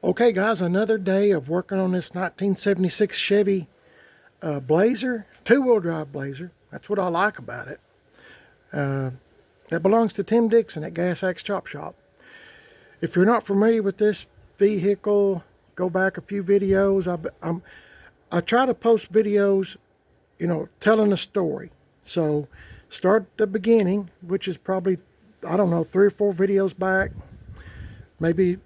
Okay guys, another day of working on this 1976 Chevy Blazer, two-wheel drive Blazer. That's what I like about it. That belongs to Tim Dixon at Gas Axe Chop Shop. If you're not familiar with this vehicle, go back a few videos. I try to post videos, telling a story. So start at the beginning, which is probably, I don't know, 3 or 4 videos back, maybe,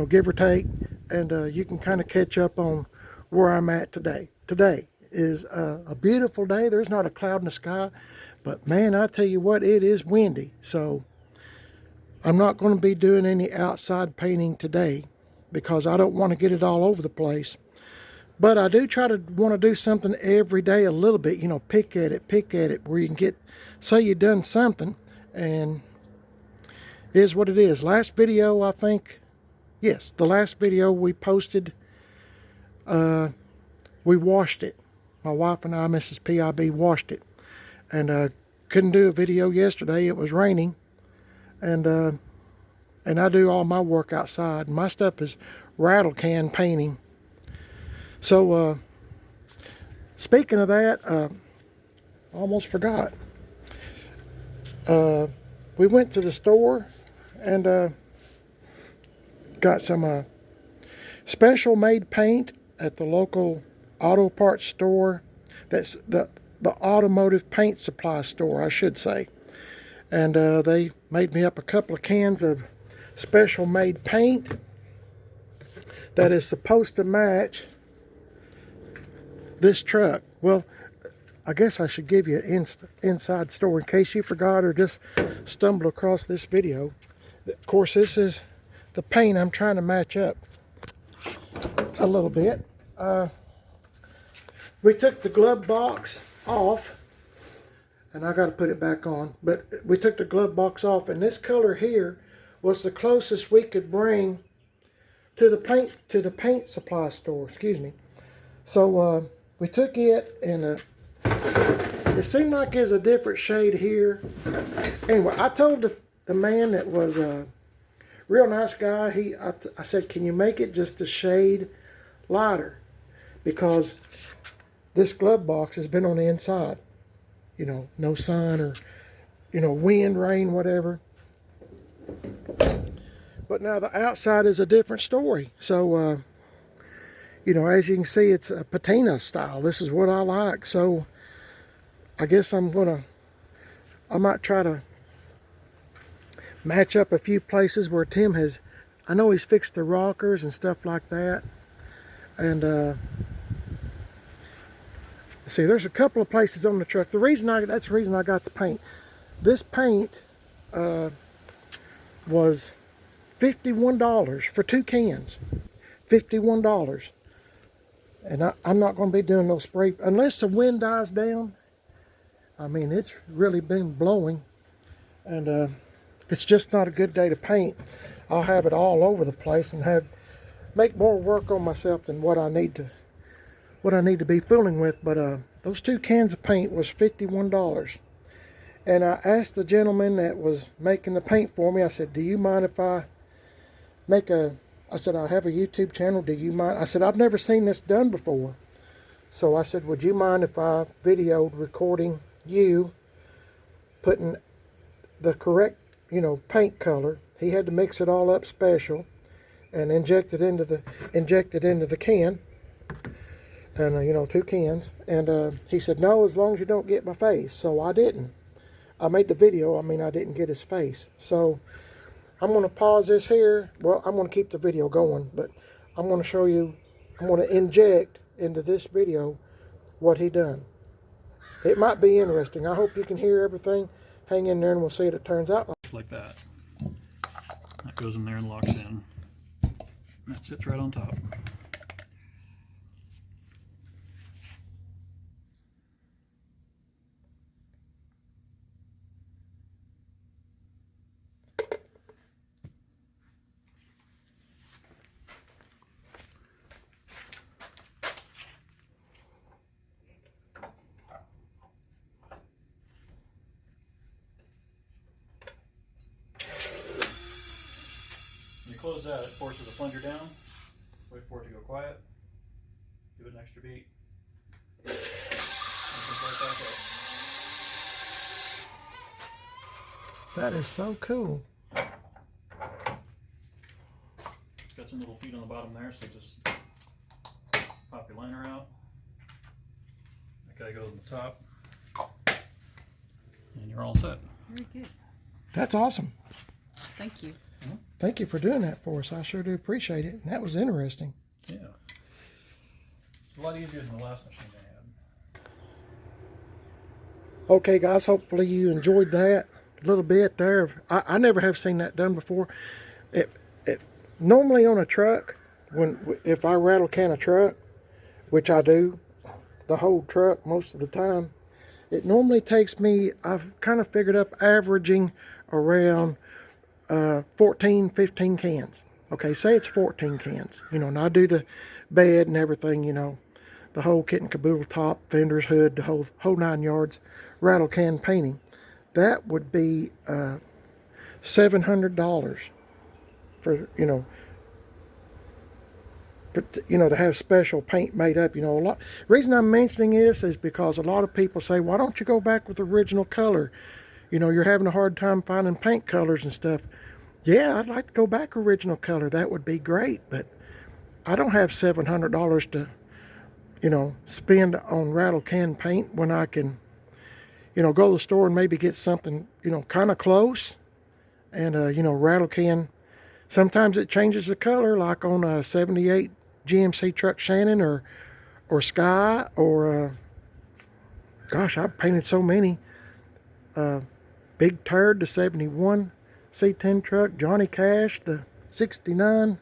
give or take, and you can kind of catch up on where I'm at today. Today is a beautiful day. There's not a cloud in the sky, but man, I tell you what, it is windy. So I'm not going to be doing any outside painting today because I don't want to get it all over the place. But I do try to want to do something every day a little bit, pick at it, where you can get, say you've done something, and it is what it is. Last video, I think, yes, the last video we posted, we washed it. My wife and I, Mrs. PIB, washed it. And couldn't do a video yesterday. It was raining. And I do all my work outside. My stuff is rattle can painting. So, speaking of that, I almost forgot. We went to the store and got some special made paint at the local auto parts store. That's the automotive paint supply store, I should say. And they made me up a couple of cans of special made paint that is supposed to match this truck. Well, I guess I should give you an inside story in case you forgot or just stumbled across this video. Of course, this is the paint I'm trying to match up a little bit. We took the glove box off, and I got to put it back on, but we took the glove box off, and this color here was the closest we could bring to the paint supply store, excuse me. So we took it, and it seemed like there's a different shade here. Anyway, I told the man that was a real nice guy, I said, can you make it just a shade lighter? Because this glove box has been on the inside. No sun or, wind, rain, whatever. But now the outside is a different story. So, as you can see, it's a patina style. This is what I like. So I guess I might try to match up a few places where Tim has, I know he's fixed the rockers and stuff like that. And see, there's a couple of places on the truck. That's the reason I got the paint. This paint was $51 for 2 cans. $51. And I'm not going to be doing no spray unless the wind dies down. I mean, it's really been blowing, and it's just not a good day to paint. I'll have it all over the place and make more work on myself than what I need to be fooling with. But those 2 cans of paint was $51. And I asked the gentleman that was making the paint for me, I said, do you mind if I I said, I have a YouTube channel, do you mind? I said, I've never seen this done before. So I said, would you mind if I videoed recording you putting the correct, paint color? He had to mix it all up special and inject it into the can. And 2 cans. And he said, no, as long as you don't get my face. So I didn't. I made the video. I didn't get his face. So I'm going to pause this here. Well, I'm going to keep the video going, but I'm going to show you, I'm going to inject into this video what he done. It might be interesting. I hope you can hear everything. Hang in there and we'll see what it turns out like that. That goes in there and locks in. That sits right on top. When you close that, it forces the plunger down, wait for it to go quiet. Give it an extra beat. And right back up. That is so cool. It's got some little feet on the bottom there, so just pop your liner out. That guy goes on the top. And you're all set. Very good. That's awesome. Thank you. Thank you for doing that for us. I sure do appreciate it. And that was interesting. Yeah. It's a lot easier than the last machine I had. Okay, guys, hopefully you enjoyed that a little bit there. I never have seen that done before. Normally on a truck, if I rattle can a truck, which I do, the whole truck most of the time, it normally takes me, I've kind of figured up averaging around 14, 15 cans. Okay, say it's 14 cans, and I do the bed and everything, the whole kit and caboodle, top, fenders, hood, the whole 9 yards, rattle can painting. That would be $700 for, to have special paint made up. Reason I'm mentioning this is because a lot of people say, why don't you go back with the original color? You're having a hard time finding paint colors and stuff. Yeah, I'd like to go back original color. That would be great, but I don't have $700 to, spend on rattle can paint when I can, go to the store and maybe get something, kind of close. And, rattle can, sometimes it changes the color, like on a 78 GMC truck Shannon or Sky, or, gosh, I've painted so many. Big Turd, the 71 C10 truck, Johnny Cash, the 69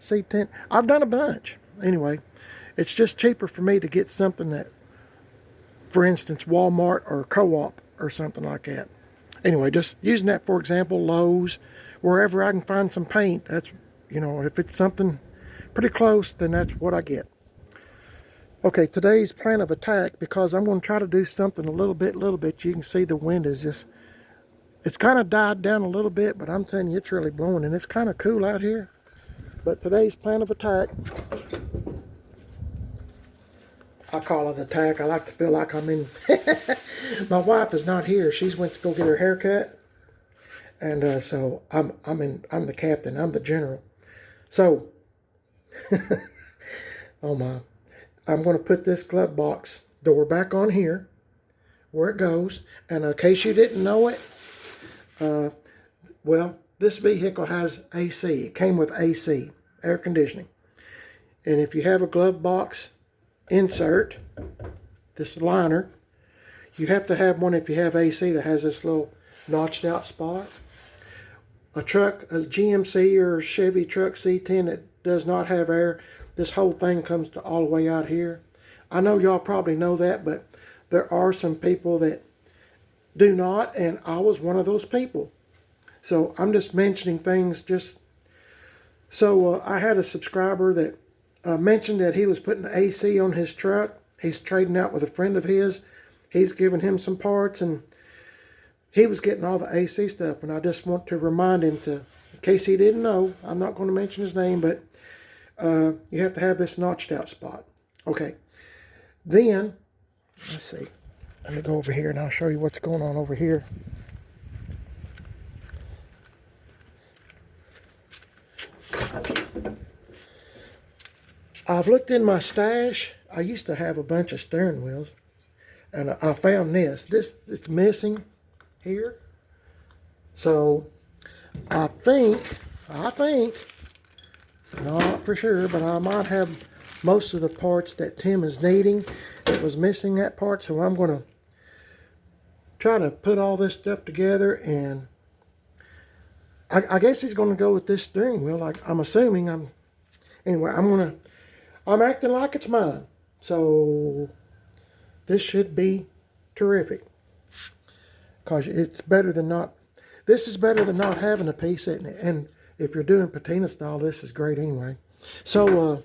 C10. I've done a bunch. Anyway, it's just cheaper for me to get something that, for instance, Walmart or Co-op or something like that. Anyway, just using that for example, Lowe's, wherever I can find some paint. That's, if it's something pretty close, then that's what I get. Okay, today's plan of attack, because I'm going to try to do something a little bit. You can see the wind is just, it's kind of died down a little bit, but I'm telling you, it's really blowing, and it's kind of cool out here. But today's plan of attack, I call it attack. I like to feel like I'm in. My wife is not here. She's went to go get her hair cut, and so I'm the captain. I'm the general. So, oh my, I'm going to put this glove box door back on here, where it goes. And in case you didn't know it, well, this vehicle has AC. It came with AC, air conditioning. And if you have a glove box insert, this liner, you have to have one if you have AC that has this little notched out spot. A GMC or Chevy truck C10 that does not have air, this whole thing comes to all the way out here. I know y'all probably know that, but there are some people that do not, and I was one of those people. So I'm just mentioning things just so I had a subscriber that mentioned that he was putting AC on his truck. He's trading out with a friend of his. He's giving him some parts, and he was getting all the AC stuff. And I just want to remind him to, in case he didn't know, I'm not going to mention his name, but you have to have this notched out spot. Okay. Then, let's see. Let me go over here and I'll show you what's going on over here. I've looked in my stash. I used to have a bunch of steering wheels, and I found this. It's missing here. So I think, not for sure, but I might have most of the parts that Tim is needing. It was missing that part, so I'm going to try to put all this stuff together, and I guess he's going to go with this steering wheel. Like, I'm assuming. Anyway, I'm acting like it's mine. So this should be terrific, because it's better than not. This is better than not having a piece, and if you're doing patina style, this is great anyway. So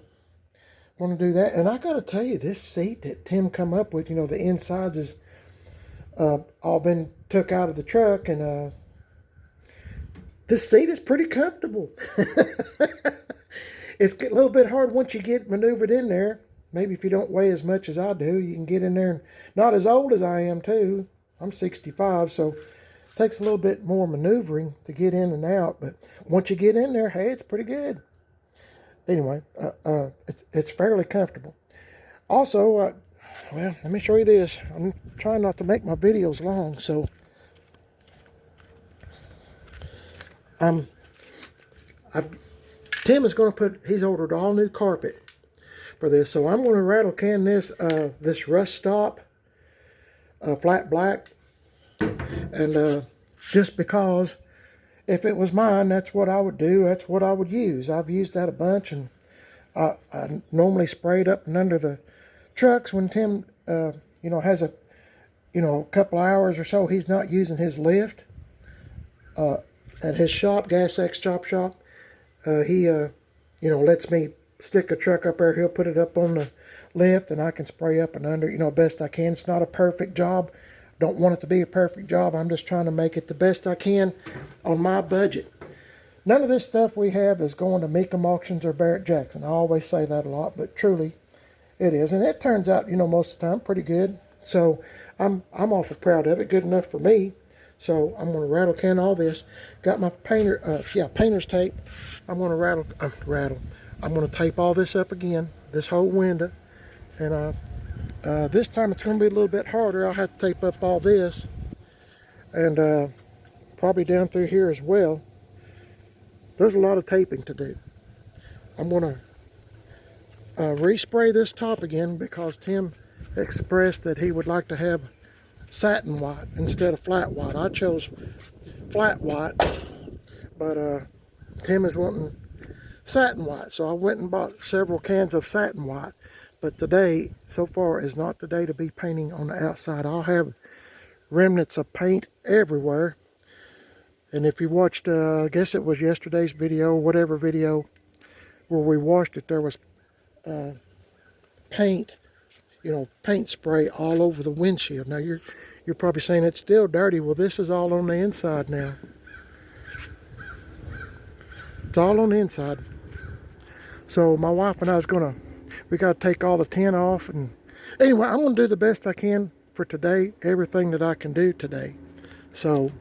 want to do that, and I got to tell you, this seat that Tim come up with, the insides is all been took out of the truck, and this seat is pretty comfortable. It's a little bit hard once you get maneuvered in there. Maybe if you don't weigh as much as I do, you can get in there. And not as old as I am, too. I'm 65, so it takes a little bit more maneuvering to get in and out. But once you get in there, hey, it's pretty good. Anyway, it's fairly comfortable. Also, well, let me show you this. I'm trying not to make my videos long, so Tim is going to he's ordered all new carpet for this, so I'm going to rattle can this Rust Stop flat black, and just because if it was mine, that's what I would do. That's what I would use. I've used that a bunch, and I normally spray it up and under the trucks when Tim, has a couple hours or so he's not using his lift at his shop, Gas X Chop Shop. He lets me stick a truck up there. He'll put it up on the lift, and I can spray up and under, best I can. It's not a perfect job. Don't want it to be a perfect job. I'm just trying to make it the best I can on my budget. None of this stuff we have is going to Mecum Auctions or Barrett Jackson. I always say that a lot, but truly it is. And it turns out, most of the time pretty good. So I'm awful proud of it. Good enough for me. So I'm going to rattle can all this. Got my painter's tape. I'm going to I'm going to tape all this up again, this whole window. And this time it's going to be a little bit harder. I'll have to tape up all this, and probably down through here as well. There's a lot of taping to do. I'm going to respray this top again because Tim expressed that he would like to have satin white instead of flat white. I chose flat white, but Tim is wanting satin white, so I went and bought several cans of satin white. But today, so far, is not the day to be painting on the outside. I'll have remnants of paint everywhere. And if you watched, I guess it was yesterday's video, whatever video, where we washed it, there was paint, paint spray all over the windshield. Now, you're probably saying it's still dirty. Well, this is all on the inside now. It's all on the inside. So my wife and I we got to take all the tin off. And anyway, I'm going to do the best I can for today, everything that I can do today. So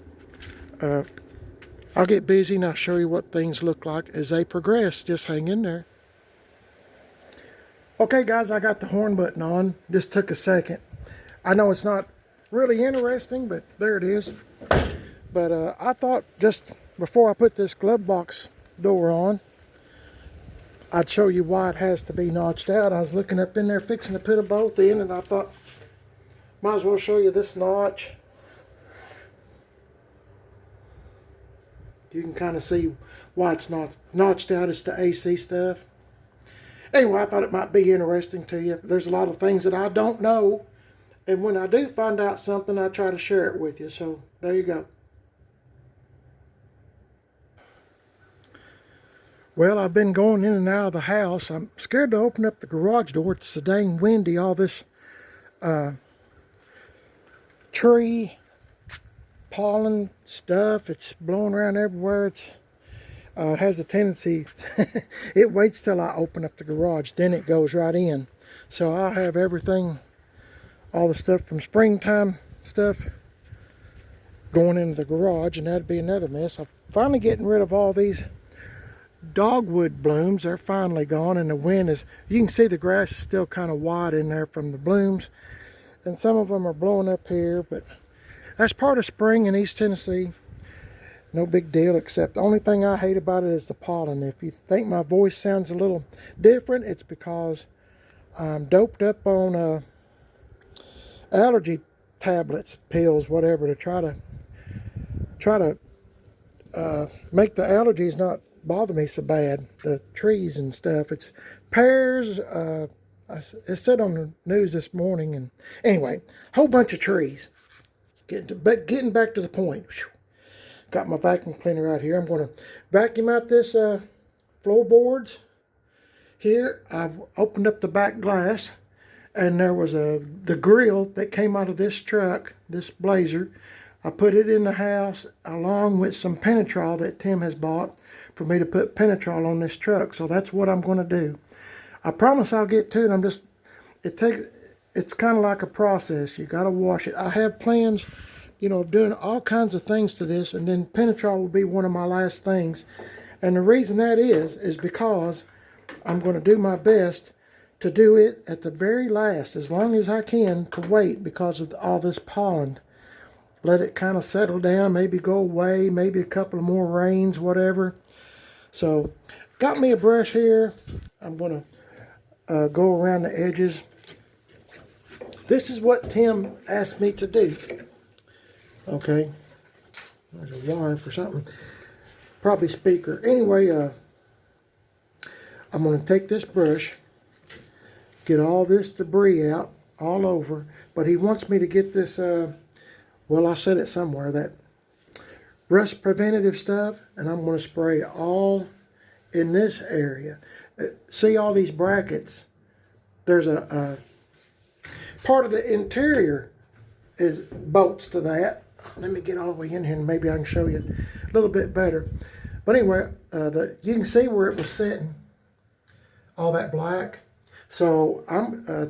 I'll get busy and I'll show you what things look like as they progress. Just hang in there. Okay, guys, I got the horn button on. Just took a second. I know it's not really interesting, but there it is. But I thought just before I put this glove box door on, I'd show you why it has to be notched out. I was looking up in there fixing to put a bolt in, and I thought, might as well show you this notch. You can kind of see why it's not notched out. It's the AC stuff. Anyway, I thought it might be interesting to you. There's a lot of things that I don't know, and when I do find out something, I try to share it with you. So there you go. Well, I've been going in and out of the house. I'm scared to open up the garage door. It's so dang windy. All this tree, pollen stuff, it's blowing around everywhere. It has a tendency, it waits till I open up the garage, then it goes right in. So I'll have everything, all the stuff from springtime stuff going into the garage, and that'd be another mess. I'm finally getting rid of all these dogwood blooms. They're finally gone, and the wind is, you can see the grass is still kind of white in there from the blooms, and some of them are blowing up here, but that's part of spring in East Tennessee. No big deal, except the only thing I hate about it is the pollen. If you think my voice sounds a little different, it's because I'm doped up on allergy tablets, pills, whatever, to try to make the allergies not bother me so bad. The trees and stuff. It's pears. It said on the news this morning, and anyway, whole bunch of trees. Getting back to the point. Whew. Got my vacuum cleaner out here. I'm going to vacuum out this floorboards. Here, I've opened up the back glass, and there was the grill that came out of this truck, this Blazer. I put it in the house along with some Penetrol that Tim has bought for me to put Penetrol on this truck. So that's what I'm going to do. I promise I'll get to it. It's kind of like a process. You got to wash it. I have plans, of doing all kinds of things to this, and then Penetrol will be one of my last things. And the reason that is because I'm going to do my best to do it at the very last, as long as I can, to wait because of all this pollen. Let it kind of settle down, maybe go away, maybe a couple of more rains, whatever. So, got me a brush here. I'm going to go around the edges. This is what Tim asked me to do. Okay. There's a wire for something. Probably speaker. Anyway, I'm going to take this brush, get all this debris out, all over. But he wants me to get this, well, I said it somewhere, that rust preventative stuff. And I'm going to spray all in this area. See all these brackets? There's a part of the interior is bolts to that. Let me get all the way in here and maybe I can show you a little bit better. But anyway, you can see where it was sitting, all that black. So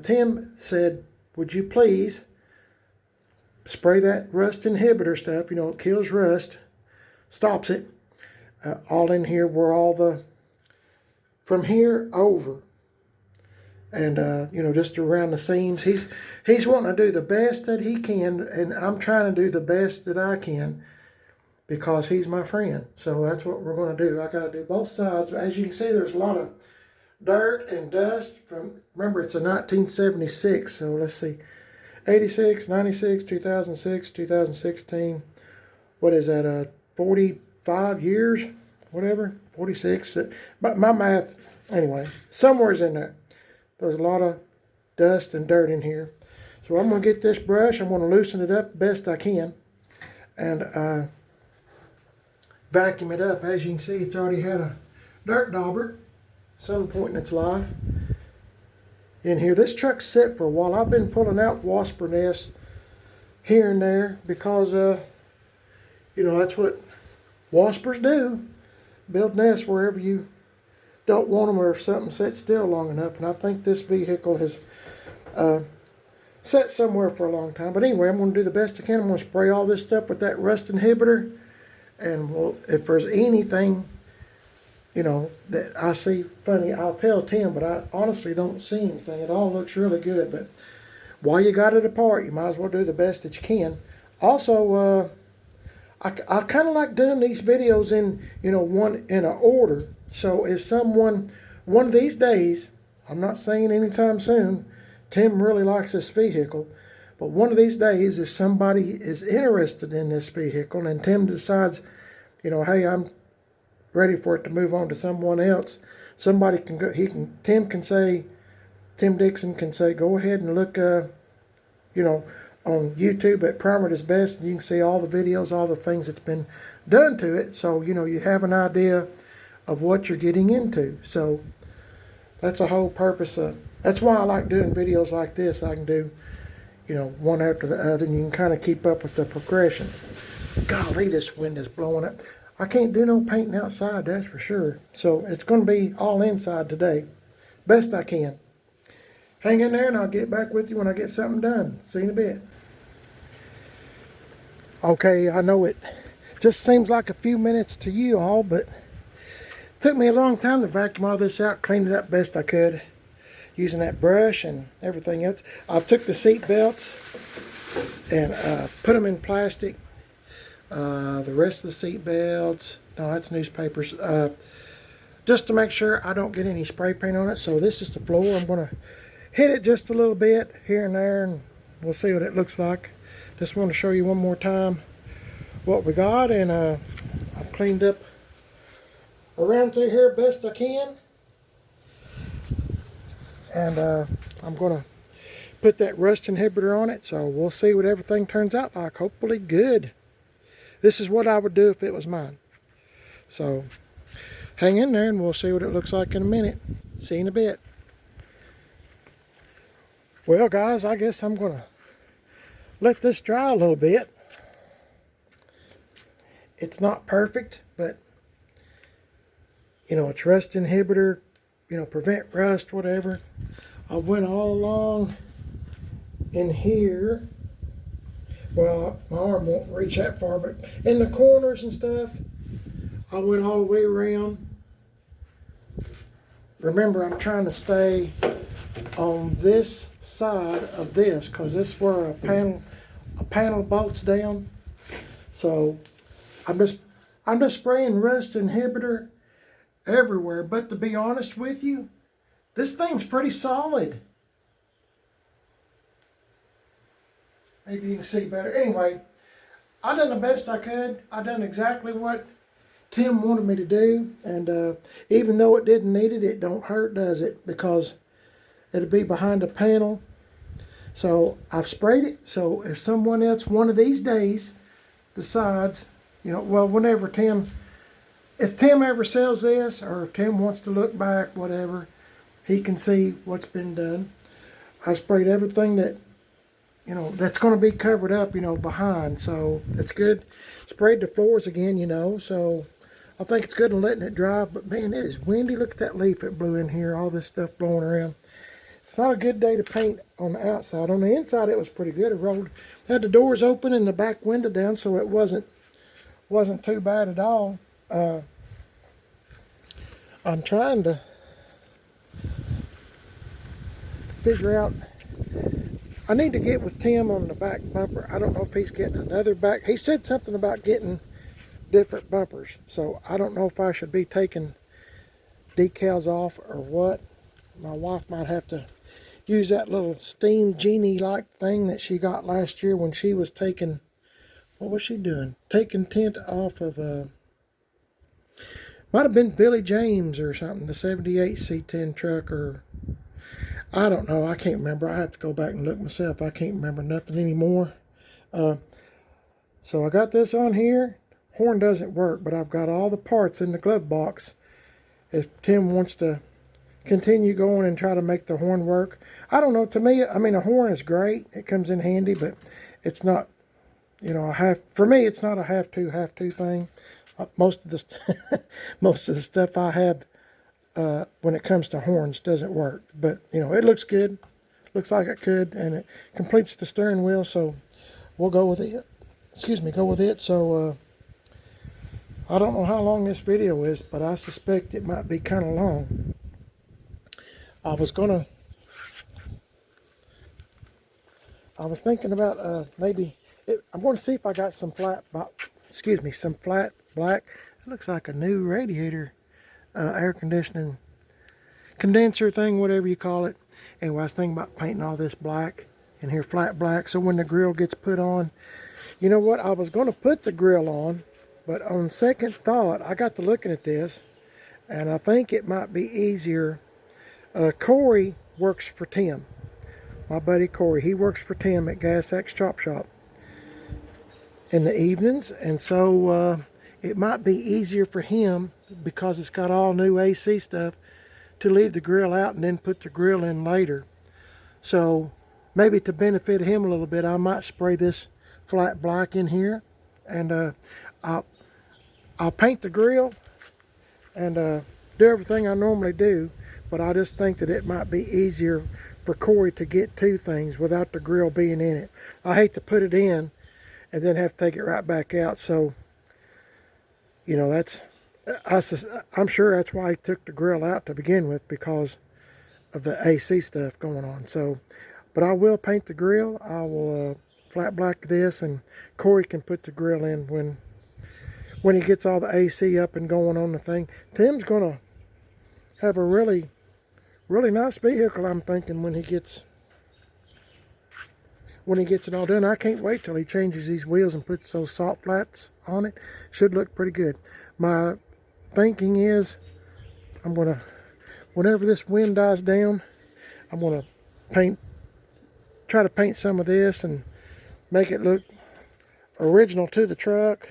Tim said, would you please spray that rust inhibitor stuff, it kills rust, stops it, all in here where all the, from here over, and just around the seams. He's wanting to do the best that he can, and I'm trying to do the best that I can because he's my friend. So that's what we're going to do. I got to do both sides. As you can see, there's a lot of dirt and dust from, remember it's a 1976, so let's see, 86, 96, 2006, 2016, what is that, 45 years, whatever, 46, but my math, anyway, somewhere's in there. There's a lot of dust and dirt in here. So I'm going to get this brush, I'm going to loosen it up best I can, and vacuum it up. As you can see, it's already had a dirt dauber some point in its life in here. This truck's set for a while. I've been pulling out wasp nests here and there because that's what waspers do, build nests wherever you don't want them or if something sits still long enough. And I think this vehicle has sat somewhere for a long time. But anyway, I'm going to do the best I can. I'm going to spray all this stuff with that rust inhibitor, and if there's anything that I see funny, I'll tell Tim, but I honestly don't see anything. It all looks really good, but while you got it apart, you might as well do the best that you can. Also, I kind of like doing these videos in, one in an order. So if someone, one of these days, I'm not saying anytime soon, Tim really likes this vehicle, but one of these days, if somebody is interested in this vehicle and Tim decides, hey, I'm ready for it to move on to someone else, somebody can go, Tim Dixon can say, go ahead and look, on YouTube at Primer is Best, and you can see all the videos, all the things that's been done to it, so, you have an idea of what you're getting into. So that's the whole purpose of, that's why I like doing videos like this. I can do, one after the other, and you can kind of keep up with the progression. Golly, this wind is blowing up. I can't do no painting outside, that's for sure. So it's going to be all inside today. Best I can. Hang in there and I'll get back with you when I get something done. See you in a bit. Okay, I know it just seems like a few minutes to you all, but it took me a long time to vacuum all this out, clean it up best I could, using that brush and everything else. I took the seat belts and put them in plastic. The rest of the seat belts, no, that's newspapers, just to make sure I don't get any spray paint on it. So this is the floor. I'm going to hit it just a little bit here and there, and we'll see what it looks like. Just want to show you one more time what we got, and I've cleaned up around through here best I can, and I'm going to put that rust inhibitor on it, so we'll see what everything turns out like. Hopefully good. This is what I would do if it was mine. So hang in there and we'll see what it looks like in a minute. See you in a bit. Well guys, I guess I'm going to let this dry a little bit. It's not perfect, but you know, it's rust inhibitor, you know, prevent rust, whatever. I went all along in here. Well, my arm won't reach that far, but in the corners and stuff, I went all the way around. Remember, I'm trying to stay on this side of this because this is where a panel bolts down. So I'm just spraying rust inhibitor everywhere. But to be honest with you, this thing's pretty solid. Maybe you can see better. Anyway, I done the best I could. I done exactly what Tim wanted me to do, and even though it didn't need it, it don't hurt, does it? Because it'll be behind a panel. So I've sprayed it. So if someone else one of these days decides, you know, well, whenever if Tim ever sells this, or if Tim wants to look back, whatever, he can see what's been done. I sprayed everything that, you know, that's going to be covered up, you know, behind. So that's good. Sprayed the floors again, you know, so I think it's good in letting it dry. But man, it is windy. Look at that leaf it blew in here. All this stuff blowing around. It's not a good day to paint on the outside. On the inside, it was pretty good. It had the doors open and the back window down, so it wasn't too bad at all. I'm trying to figure out. I need to get with Tim on the back bumper. I don't know if he's getting another back. He said something about getting different bumpers, so I don't know if I should be taking decals off or what. My wife might have to use that little steam genie like thing that she got last year when she was taking, what was she doing? Taking tint off of might have been Billy James or something, the 78 C10 truck, or I don't know. I can't remember. I have to go back and look myself. I can't remember nothing anymore. So I got this on here. Horn doesn't work, but I've got all the parts in the glove box. If Tim wants to continue going and try to make the horn work. I don't know. To me, I mean, a horn is great. It comes in handy, but it's not, you know, for me, it's not a have-to thing. Most of the stuff I have when it comes to horns doesn't work. But, you know, it looks good. Looks like it could, and it completes the steering wheel, so we'll go with it. Go with it. So, I don't know how long this video is, but I suspect it might be kind of long. I was thinking about I'm going to see if I got some flat black. It looks like a new radiator, air conditioning condenser thing, whatever you call it. Anyway, I was thinking about painting all this black in here, flat black, so when the grill gets put on, you know what? I was going to put the grill on, but on second thought, I got to looking at this, and I think it might be easier. Corey works for Tim. My buddy Corey, he works for Tim at Gas X Chop Shop in the evenings, and so it might be easier for him, because it's got all new AC stuff, to leave the grill out and then put the grill in later. So maybe to benefit him a little bit, I might spray this flat black in here, and I'll paint the grill and do everything I normally do. But I just think that it might be easier for Corey to get to things without the grill being in it. I hate to put it in and then have to take it right back out. So, you know, I'm sure that's why he took the grill out to begin with, because of the AC stuff going on. So, but I will paint the grill. I will flat black this, and Corey can put the grill in when he gets all the AC up and going on the thing. Tim's going to have a really nice vehicle, I'm thinking, when he gets it all done. I can't wait till he changes these wheels and puts those salt flats on it. Should look pretty good. My thinking is, whenever this wind dies down, I'm gonna try to paint some of this and make it look original to the truck.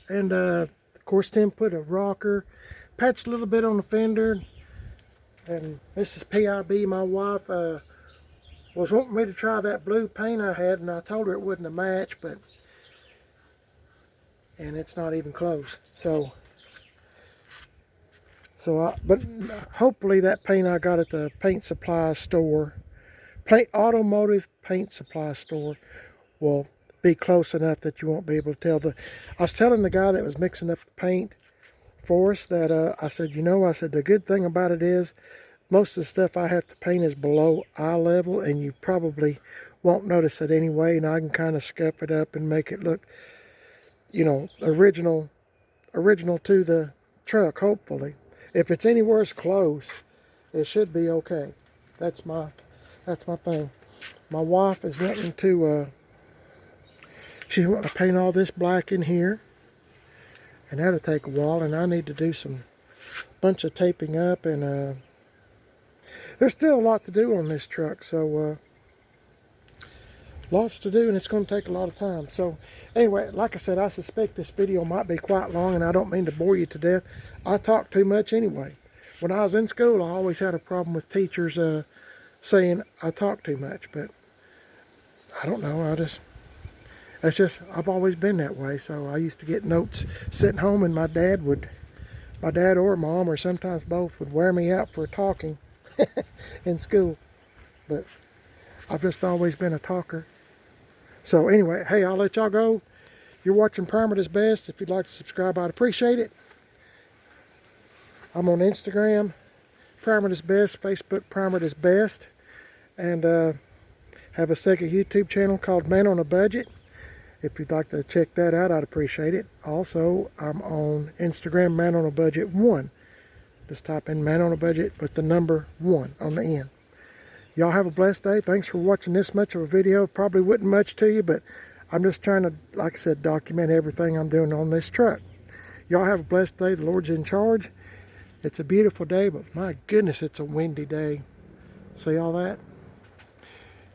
And of course, Tim put a rocker, patched a little bit on the fender. And this is PIB. My wife was wanting me to try that blue paint I had, and I told her it wouldn't a match, but and it's not even close. But hopefully that paint I got at the paint supply store, automotive paint supply store, will be close enough that you won't be able to tell. I was telling the guy that was mixing up the paint for us that I said, I said the good thing about it is most of the stuff I have to paint is below eye level, and you probably won't notice it anyway, and I can kind of scuff it up and make it look, original to the truck, hopefully. If it's anywhere close, it should be okay. That's my thing. My wife is wanting to, she's wanting to paint all this black in here, and that'll take a while, and I need to do some bunch of taping up, and there's still a lot to do on this truck, so lots to do, and it's going to take a lot of time. So anyway, like I said, I suspect this video might be quite long, and I don't mean to bore you to death. I talk too much anyway. When I was in school, I always had a problem with teachers saying I talk too much, but I don't know, I've always been that way. So I used to get notes sent home, and my dad or mom, or sometimes both, would wear me out for talking in school. But I've just always been a talker. So anyway, hey, I'll let y'all go. You're watching Primer Is Best. If you'd like to subscribe, I'd appreciate it. I'm on Instagram, Primer Is Best, Facebook, Primer Is Best, and have a second YouTube channel called Man on a Budget. If you'd like to check that out, I'd appreciate it. Also, I'm on Instagram, Man on a Budget 1. Just type in Man on a Budget with the number 1 on the end. Y'all have a blessed day. Thanks for watching this much of a video. Probably wasn't much to you, but I'm just trying to, like I said, document everything I'm doing on this truck. Y'all have a blessed day. The Lord's in charge. It's a beautiful day, but my goodness, it's a windy day. See all that?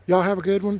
Y'all have a good one.